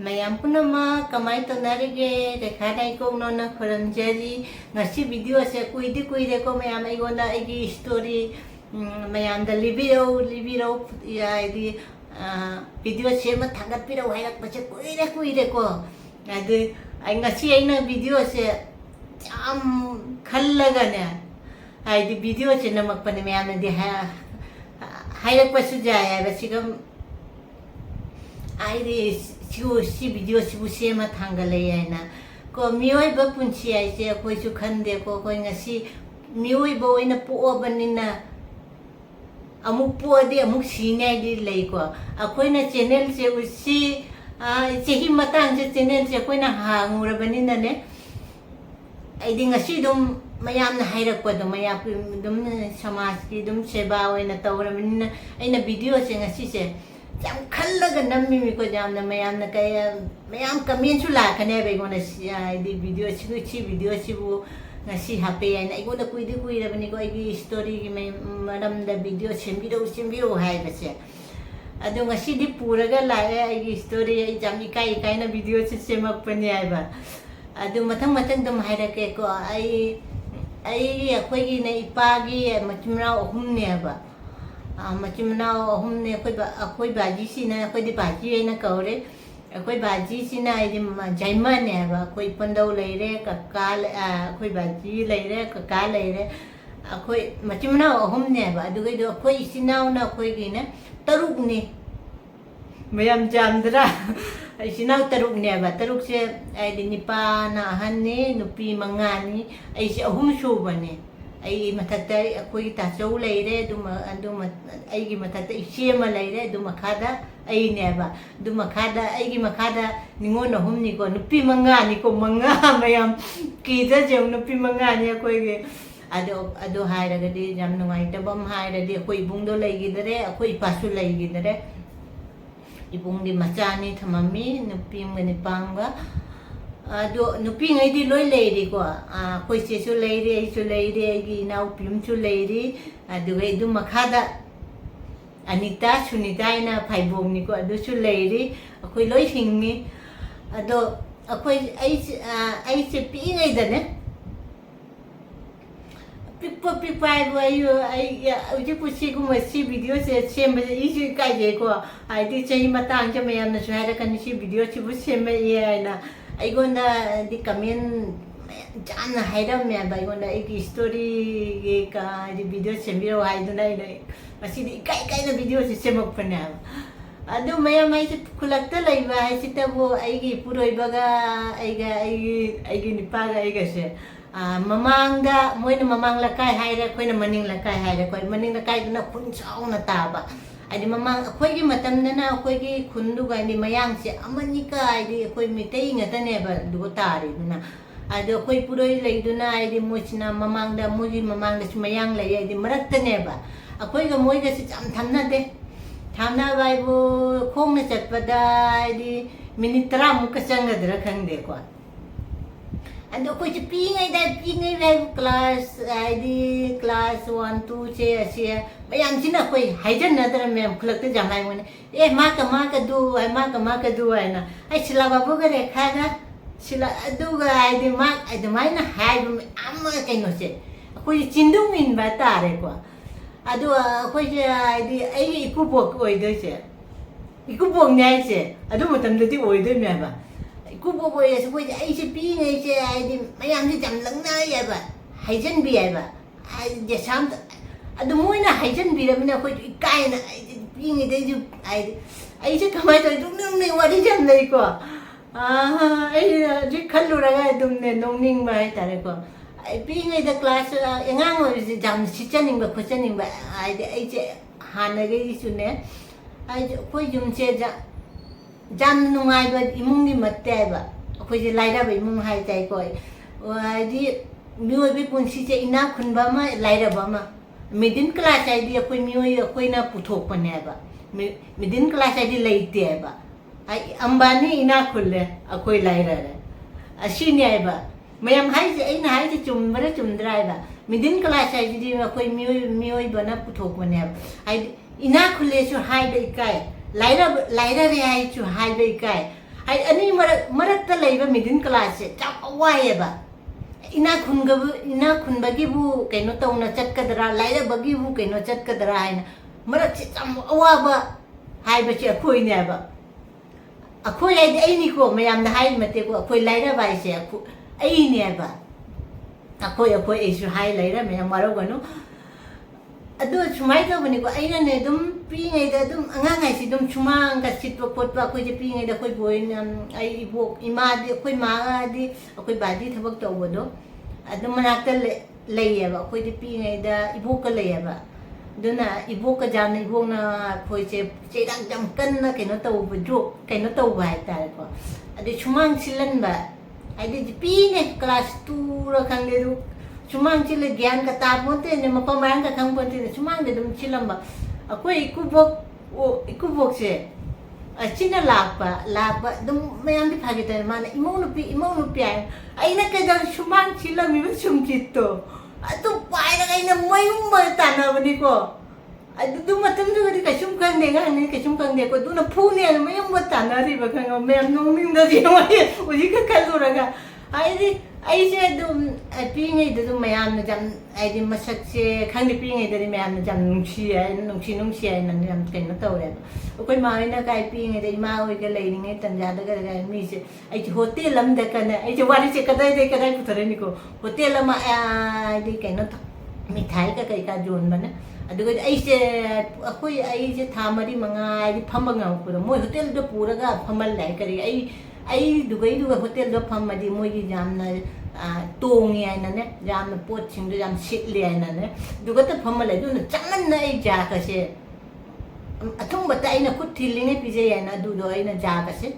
mayam punama kamai tonarige rekha ko nona khuramjari ngasi video se kuidi ko mayam aigonda aigi story mayam da libiro ya di video se ma thangat pira wairak pache kuide ko adu ai ngasi aina video se jam khallaga ne ai di video se namak pane mayam di hairak pasu jaya basigam ai di si video sibu sema thangale yaina ko mioi ba punchi ai se koi su khande ko koi ngasi mioi bo ina po banina amuk po di amuk sinai di lei ko akoi na channel se usi chehi matang se channel se koi na hangura banina ne ai di ngasi dum mayam na hairak ko dum mayam dum samaj ki dum seba oina tawra banina aina video se ngasi se jam khallaga nammi mi ko jam na mayam na kaya mayam kamin chu la khane be gona di video chi video chi bu ngasi hape ai na igona kuidi ra bani ko igi story gi madam da video sembiro hai base adu ngasi di puraga la ai story ai jam ikai na video chi semak pani ai ba adu mathang dum haira ke ko ai akoi gi na ipa gi machimra ohum ne ba machimna hum ne akoi baji sina akoi di baji ai na kaure akoi baji sina ai di jaima ne ba akoi pandau leire kakka akoi baji leire kakka leire akoi machimna hum ne ba adu gi do akoi sinau na akoi gi na taruk ne mayam jamdra ai sinau taruk ne ba taruk se ai di nipa na han ne nupi mangani ai se ahum shu bane ai mathata akoi ta chau leire duma ai gi mathata ishema leire duma khada ai ne ba duma khada ai gi makhada ningon ahum ni ko nupi manga ni ko manga mayam ki da je nupi manga ni akoi ge ado haira ga di jam nungai ta bam haira di akoi bung do lei gi dare akoi pasu lei gi dare ibung di machani thamami nupi ngani panga ado nupi ngai di loi leiri ko koi se su leiri ai su leiri ai gi nau pim su leiri adu gai du makhada anita sunita ina phaibong ni ko adu su leiri akoi loi hingni ado akoi ai se pi ngai da ne pipa ai uji pusi ku masi video se sem isi kai je ko ai di chei matang cha mayam na su hara kan si video chi bu sem ai na aigonda di kamen jana haidam me ba aigonda eki story ge ka di video sembiro haiduna ina masi di kai na video se semak pana adu maya mai se kulakta laiba hai sitabu aigi puroi baga aigi nipaga aiga se mamangda moina mamang lakai haira koina maning lakai haira koi maning lakai duna khunchau na taba adi mamang akoi gi matam na akoi gi khundu ga ni mayang se amani ka adi akoi mitei ngata ne ba du tari duna ado akoi puroi lei duna adi mochna mamang da mayang lei adi marak ta ne ba akoi ga moi ga se cham thamna bai bu khong na chat pada adi minit 3 muk changa dra khang de ko ado akoi pi ngai dai class id class 1 2 che asia mayam china koi haijan na dara mem khulak te jamai mone ma ka du ai na ai sila babu ga rekha ga sila adu ga ai de mai na hai amma kai no se koi chindung min ba ta re ko adu koi je ai di ai iku bok oi de se iku bok nyai se adu matam de ti oi de me ba iku bok oi se koi ai se pi ngai se ai di mayam se jam lang na ya ba haijan bi ai ba ai je sam adu moina haijan biramina koi ikai na pingi de ju ai se kamai to dum ne wari jam nei ko ai ji khallu ra ga dum ne nongning ba ai tare ko ai pingi de class engang o ji jam sichaning ba khochaning ba ai de ai je hana ge su ne ai koi jum che jam nungai ba imung gi matte ba koi je laira ba imung hai tai ko ai di mioi bi punsi che ina khun ba ma laira ba ma middle class ai di akoi mioi akoi na puthok pane ba middle class ai di leite ba ai ambani ina khulle akoi laira re asi ne ai ba mayam hai je ina hai je chumdra ba middle class ai di akoi mioi bana puthok pane ba ai ina khulle chu hai dei kai laira re ai chu hai dei kai hai ani marak ta leiba middle class se chap awai ba ina khun bagi bu kaino tawna chatkadra laira bagi bu kaino chatkadra haina marak se cham awa ba hai ba che khoi ne ba akhoi ai ai ni ko mayam da hai mate ko akhoi laira bai se ai ne ba akhoi ai su hai laira mayam maro ganu adu chumai ta bani ko aina ne dum pi ngai da dum anga ngai si dum chumang ka sit pa pot pa khoi je pi ngai da khoi boin ai ibok ima di khoi ma di khoi ba di thabak taw bodo adu manak ta lei ba khoi je pi ngai da ibok ka lei ba duna ibok ka jam ibok na khoi che dang jam kan na kaino taw bu jo kaino taw ba ta ko adu chumang silan ba ai di pi ne class 2 ra khang de du chumang chile gyan ka ta ponte ne mapamang ka khang ponte ne chumang de dum chilamba akoi ikubok se achina lakpa dum mayam di phagi ta mana imonu pi ai na ka jang chumang chilami ba chum chitto atu pai na kai na mayum ba ta na bani ko adu dum matam du di ka chum kang de ga ne ka chum kang de ko du na phu ne mayum ba ta na ri ba khang mayam nong ning da di ma uji ka ka lu ra ga ai se dum pi ngai da dum mayam na jam ai di masak se khang di pi ngai da di mayam na jam nungsi ai na jam kai na taw re koi ma na kai pi ngai da ma oi ga lai ni ngai tan ja da ga mi se ai hotel lam da kana ai je wari se kadai puthare ni ko hotel ma ai di kai na mithai ka kai ka jon bana adu ga ai se thamari manga ai phamba ngau ko moi hotel do pura ga phamal lai kari ai dugai hotel do pham di moi gi jam na tongi ai na ne jam na pot ching do jam sit le ai na ne duga ta pham le du na chaman na ai ja ka se athung ba ta ai na khut thili ne pi je ai na du do ai na ja ka se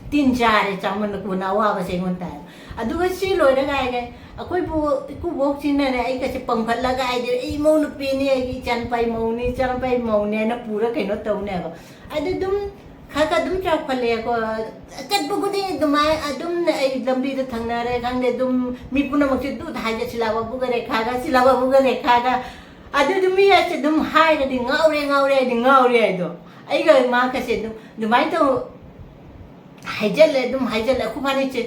tin ja re chaman ko na wa ba se ngon ta adu ga si loi ra ga akoi bu ku bok chin na ne ai ka se pangphat la ga ai de ai mo nu pi ne ai chan pai mo ne na pura kai no tau ne ba adu dum khaka dum chak phale ko chat bu gudi dumai adum ne ai lambi da thangna re khang de dum mi puna mak chi du thai ja silawa bu ga re khaga adu dum mi ya che dum hai ga di ngau re ai do ai ga ma ka se dumai to haijal khu phani che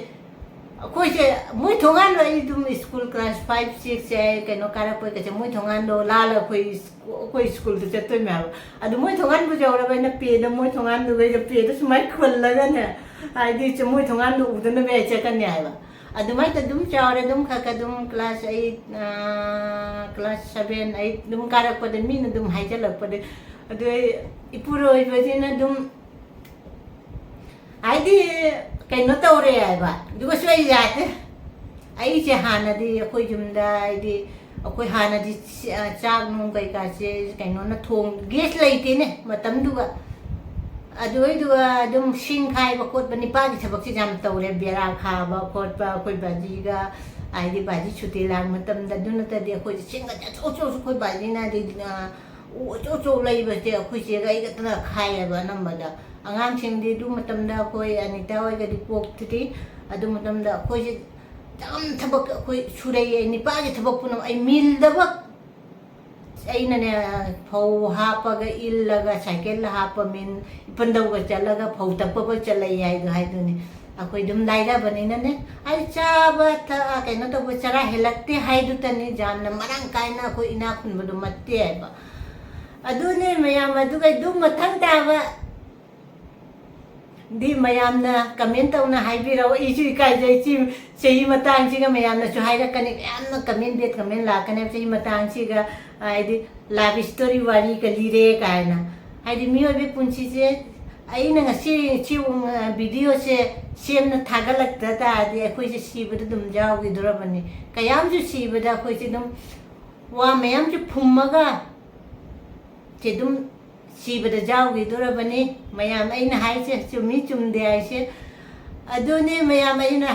ko che moi thongan lo ai dum school class 5 6 se ke no kara poi ka che moi thongan do la ko school to che to ma adu moi thongan bu jaw ra ba na pe da moi thongan do be pe da smai khol la ga na ai di che moi thongan do u da na be che kan ya ba adu mai ta dum chaw re dum kha ka dum class 8 class 7 ai dum kara pa de mi na dum haijal pa de adu ipuro i ba na dum ai di kai no taw re ai ba du ko swai ja te ai che hana di khoi jum da ai di khoi hana di chak nung kai ka che kai no na thong gas lai te ne matam du ga adu dum sing khai ba kot ba ni pa gi thabak chi jam taw re bera kha ba kot ba khoi ba ji ga ai di ba ji chuti lang matam da du na ta di khoi sing ga cho khoi ba ji na di cho lai ba te khoi che ga ai ga ta khai ba nam ba da angang sing di du matam da khoi anita oi ga di pok ti adu matam da khoi je jam thabak khoi surai ai ni pa ge thabak punam ai mil da ba ai na ne phau ha pa ga il la ga cycle la ha pa min pandau ga chala ga phau tap pa chalai ai ga hai du ni akoi dum lai da bani na ne ai cha ba tha kai na to ba chara helakte hai du ta ni jan na marang kai na khoi ina khun ba du matte ai ba adu ne mayam adu ga du mathang da ba di mayam na comment taw na hai bi ro I chi kai jai chi sei matang chi ga mayam na chu hai ra kan yam na comment la kan sei matang chi ga ai di live story wari ka li re kai na ai di mi be pun chi je ai na nga chi video se sem na thagalak ta ta di khoi se si bu dum jaw gi dura bani kayam ju si bu da khoi chi dum wa mayam chu phum ga che dum si bada jaw gi dura bani mayam ai na hai se chumi chum de ai se adu ne mayam ai na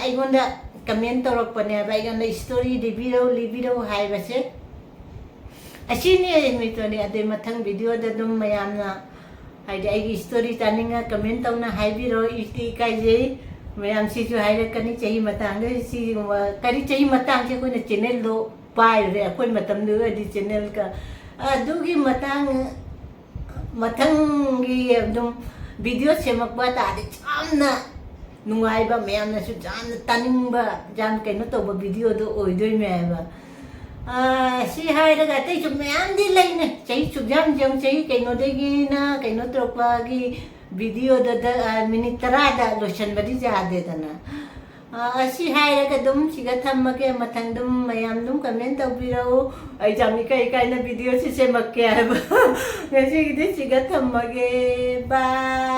ai gonda comment torok pane ba ai gonda story de video hai ba se asi ne mi to ne ade mathang video da dum mayam na ai de ai story taninga comment taw na hai bi ro iti kai je mayam si chu hai ra kani chahi matang de si kari chahi matang che ko ne channel lo pai re ko matam du di channel ka adu gi matang gi dum video semakpa tadi jamna nungaiba mayamnasu jamna taningba jam kaino toba video do oidoi meba si hairaga tei chu mayam di laine chai chu jam chai kaino degi na kaino tokpa gi video da minute tarada lotion badi jade dana si hairaga dum siga thammage mathang dum mayam dum comment tawbirau ai jami kai na video si semakke aba ngasi gide siga thammage bye